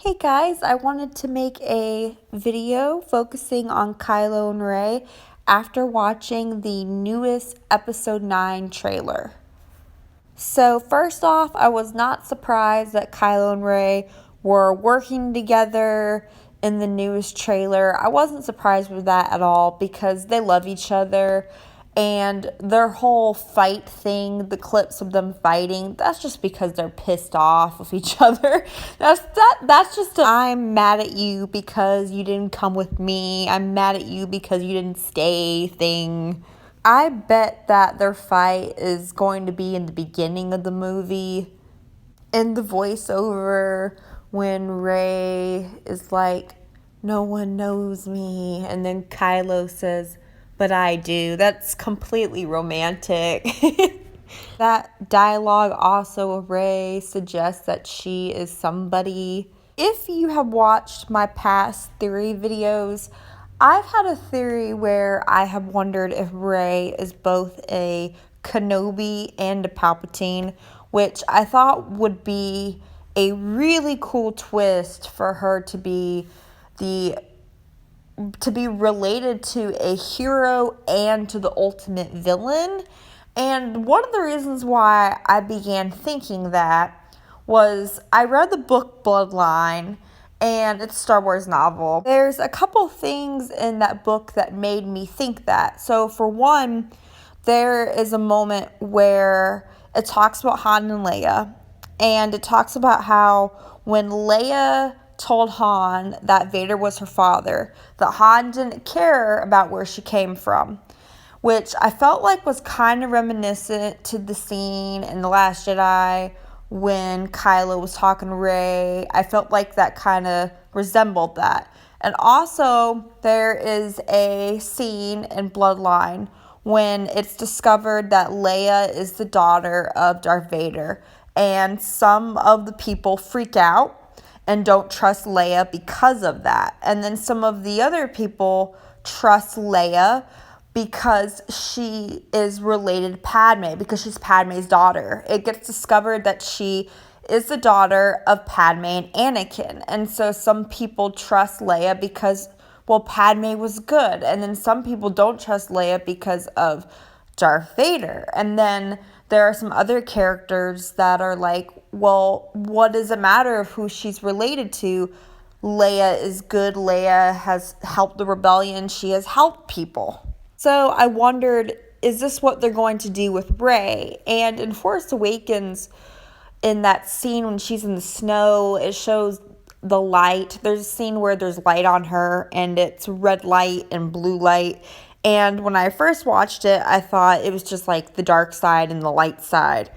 Hey guys, I wanted to make a video focusing on Kylo and Rey after watching the newest episode 9 trailer. So, first off, I was not surprised that Kylo and Rey were working together in the newest trailer. I wasn't surprised with that at all because they love each other and their whole fight thing, the clips of them fighting, that's just because they're pissed off with each other. That's just I'm mad at you because you didn't come with me. I'm mad at you because you didn't stay thing. I bet that their fight is going to be in the beginning of the movie. In the voiceover, when Rey is like, no one knows me, and then Kylo says, but I do. That's completely romantic. That dialogue also, Rey suggests that she is somebody. If you have watched my past theory videos, I've had a theory where I have wondered if Rey is both a Kenobi and a Palpatine, which I thought would be a really cool twist for her to be related to a hero and to the ultimate villain. And one of the reasons why I began thinking that was I read the book Bloodline, and it's a Star Wars novel. There's a couple things in that book that made me think that. So for one, there is a moment where it talks about Han and Leia, and it talks about how when Leia told Han that Vader was her father, that Han didn't care about where she came from, which I felt like was kind of reminiscent to the scene in The Last Jedi when Kylo was talking to Rey. I felt like that kind of resembled that. And also, there is a scene in Bloodline when it's discovered that Leia is the daughter of Darth Vader, and some of the people freak out and don't trust Leia because of that. And then some of the other people trust Leia because she is related to Padme, because she's Padme's daughter. It gets discovered that she is the daughter of Padme and Anakin. And so some people trust Leia because, well, Padme was good. And then some people don't trust Leia because of Darth Vader. And then there are some other characters that are like, well, what does it matter of who she's related to? Leia is good. Leia has helped the rebellion. She has helped people. So I wondered, is this what they're going to do with Rey? And in Force Awakens, in that scene when she's in the snow, it shows the light. There's a scene where there's light on her, and it's red light and blue light. And when I first watched it, I thought it was just like the dark side and the light side.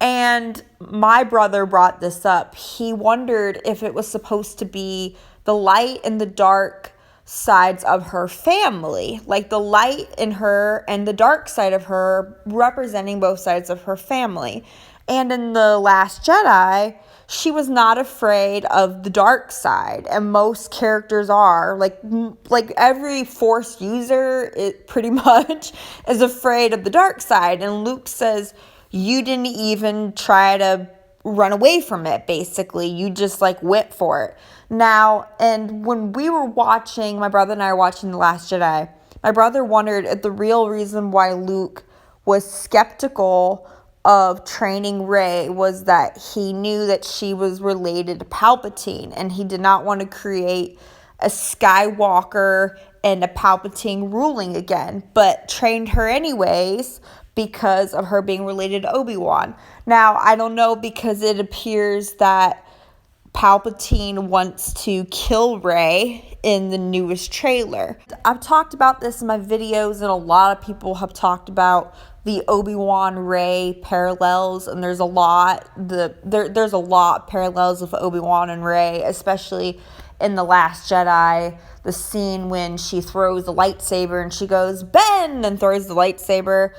And my brother brought this up. He wondered if it was supposed to be the light and the dark sides of her family, like the light in her and the dark side of her representing both sides of her family. And in The Last Jedi, she was not afraid of the dark side, and most characters are. Like every Force user, it pretty much is afraid of the dark side. And Luke says, you didn't even try to run away from it, basically. You just went for it. Now, and when we were watching, my brother and I were watching The Last Jedi, my brother wondered if the real reason why Luke was skeptical of training Rey was that he knew that she was related to Palpatine, and he did not want to create a Skywalker and a Palpatine ruling again, but trained her anyways because of her being related to Obi-Wan. Now, I don't know, because it appears that Palpatine wants to kill Rey in the newest trailer. I've talked about this in my videos, and a lot of people have talked about the Obi-Wan Rey parallels, and there's a lot parallels with Obi-Wan and Rey, especially in The Last Jedi. The scene when she throws the lightsaber and she goes, Ben, and throws the lightsaber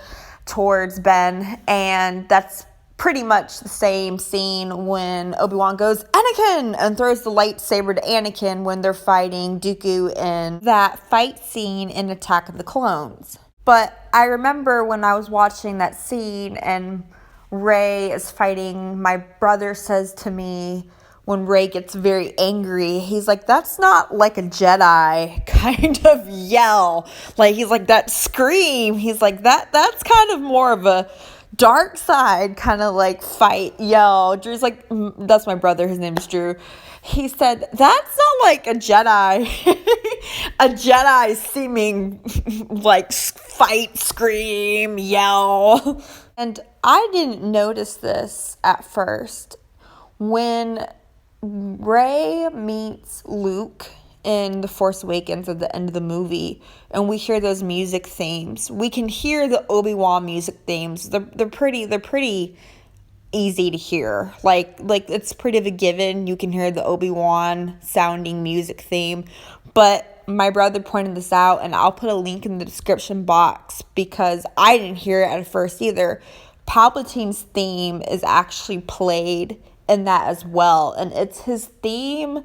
towards Ben, and that's pretty much the same scene when Obi-Wan goes, Anakin, and throws the lightsaber to Anakin when they're fighting Dooku in that fight scene in Attack of the Clones. But I remember when I was watching that scene and Rey is fighting, my brother says to me, when Rey gets very angry, he's like, that's not like a Jedi kind of yell. Like, he's like, that scream. He's like, that's kind of more of a dark side kind of like fight yell. Drew's like, that's my brother. His name's Drew. He said, that's not like a Jedi, a Jedi seeming like fight, scream, yell. And I didn't notice this at first. When Rey meets Luke in The Force Awakens at the end of the movie, and we hear those music themes, we can hear the Obi-Wan music themes. They're pretty easy to hear. Like it's pretty of a given. You can hear the Obi-Wan sounding music theme. But my brother pointed this out, and I'll put a link in the description box because I didn't hear it at first either. Palpatine's theme is actually played in that as well, and it's his theme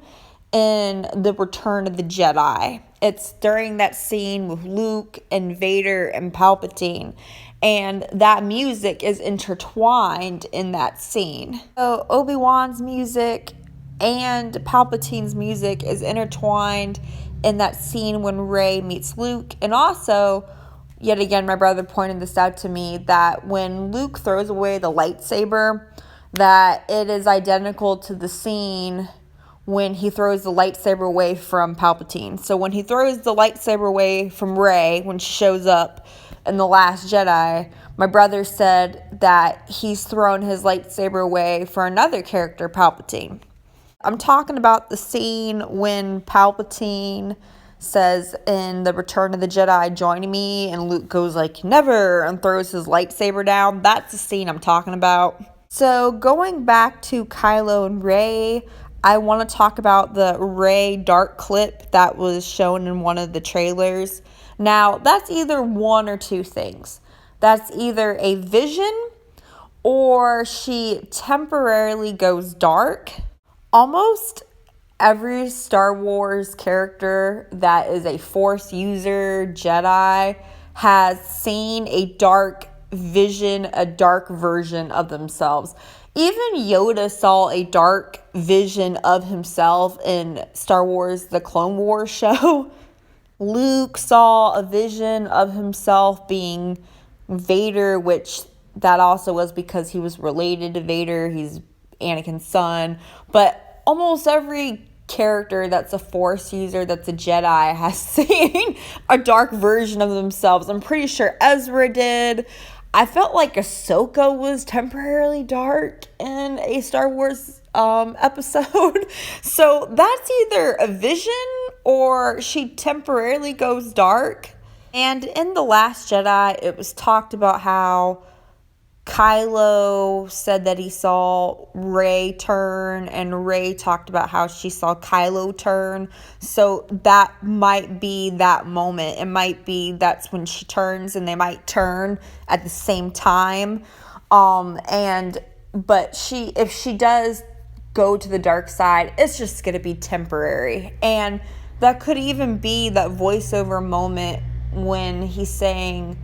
in The Return of the Jedi. It's during that scene with Luke and Vader and Palpatine, and that music is intertwined in that scene. So Obi-Wan's music and Palpatine's music is intertwined in that scene when Rey meets Luke. And also, yet again, my brother pointed this out to me, that when Luke throws away the lightsaber, that it is identical to the scene when he throws the lightsaber away from Palpatine. So when he throws the lightsaber away from Rey, when she shows up in The Last Jedi, my brother said that he's thrown his lightsaber away for another character, Palpatine. I'm talking about the scene when Palpatine says in The Return of the Jedi, join me, and Luke goes like, never, and throws his lightsaber down. That's the scene I'm talking about. So going back to Kylo and Rey, I want to talk about the Rey dark clip that was shown in one of the trailers. Now, that's either one or two things. That's either a vision or she temporarily goes dark. Almost every Star Wars character that is a Force user, Jedi, has seen a dark vision, a dark version of themselves. Even Yoda saw a dark vision of himself in Star Wars, the Clone Wars show. Luke saw a vision of himself being Vader, which that also was because he was related to Vader. He's Anakin's son. But almost every character that's a Force user, that's a Jedi, has seen a dark version of themselves. I'm pretty sure Ezra did. I felt like Ahsoka was temporarily dark in a Star Wars episode. So that's either a vision or she temporarily goes dark. And in The Last Jedi, it was talked about how Kylo said that he saw Rey turn, and Rey talked about how she saw Kylo turn. So that might be that moment. It might be that's when she turns, and they might turn at the same time. But if she does go to the dark side, it's just going to be temporary. And that could even be that voiceover moment when he's saying,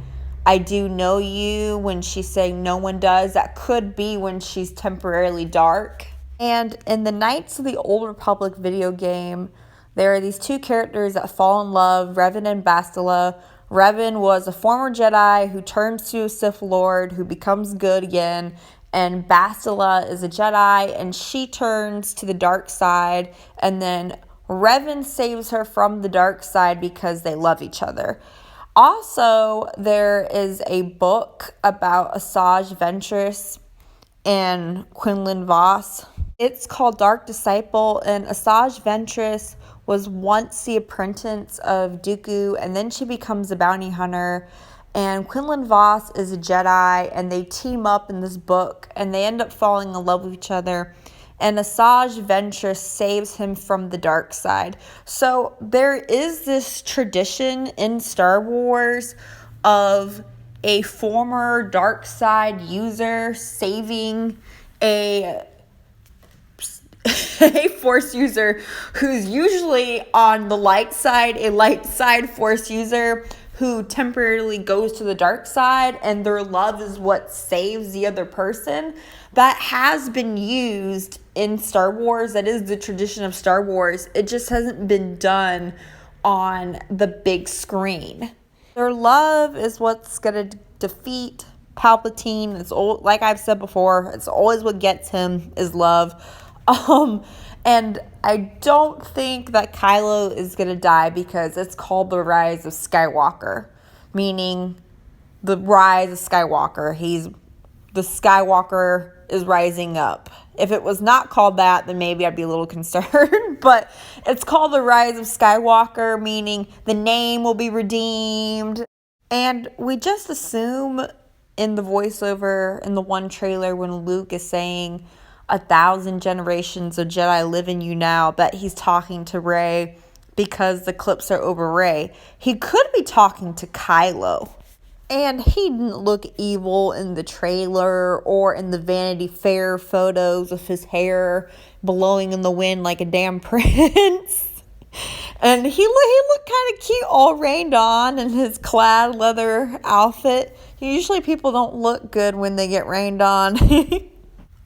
I do know you, when she's saying no one does. That could be when she's temporarily dark. And in the Knights of the Old Republic video game, there are these two characters that fall in love, Revan and Bastila. Revan was a former Jedi who turns to a Sith Lord, who becomes good again. And Bastila is a Jedi, and she turns to the dark side. And then Revan saves her from the dark side because they love each other. Also, there is a book about Asajj Ventress and Quinlan Vos. It's called Dark Disciple, and Asajj Ventress was once the apprentice of Dooku, and then she becomes a bounty hunter. And Quinlan Vos is a Jedi, and they team up in this book, and they end up falling in love with each other. And Asajj Ventress saves him from the dark side. So there is this tradition in Star Wars of a former dark side user saving a Force user who's usually on the light side, a light side Force user who temporarily goes to the dark side, and their love is what saves the other person. That has been used in Star Wars. That is the tradition of Star Wars. It just hasn't been done on the big screen. Their love is what's going to defeat Palpatine. It's all, like I've said before, it's always what gets him is love. And I don't think that Kylo is going to die because it's called the Rise of Skywalker, meaning the rise of Skywalker. The Skywalker is rising up. If it was not called that, then maybe I'd be a little concerned. But it's called the Rise of Skywalker, meaning the name will be redeemed. And we just assume in the voiceover in the one trailer when Luke is saying 1,000 generations of Jedi live in you now, that he's talking to Rey because the clips are over Rey. He could be talking to Kylo. And he didn't look evil in the trailer or in the Vanity Fair photos of his hair blowing in the wind like a damn prince. And he looked kind of cute, all rained on in his clad leather outfit. Usually people don't look good when they get rained on.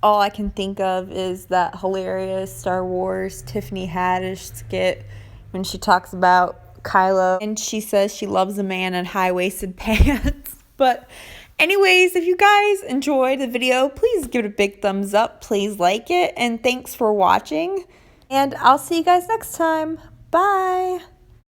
All I can think of is that hilarious Star Wars Tiffany Haddish skit when she talks about Kylo and she says she loves a man in high-waisted pants. But anyways, if you guys enjoyed the video, please give it a big thumbs up. Please like it. And thanks for watching. And I'll see you guys next time. Bye.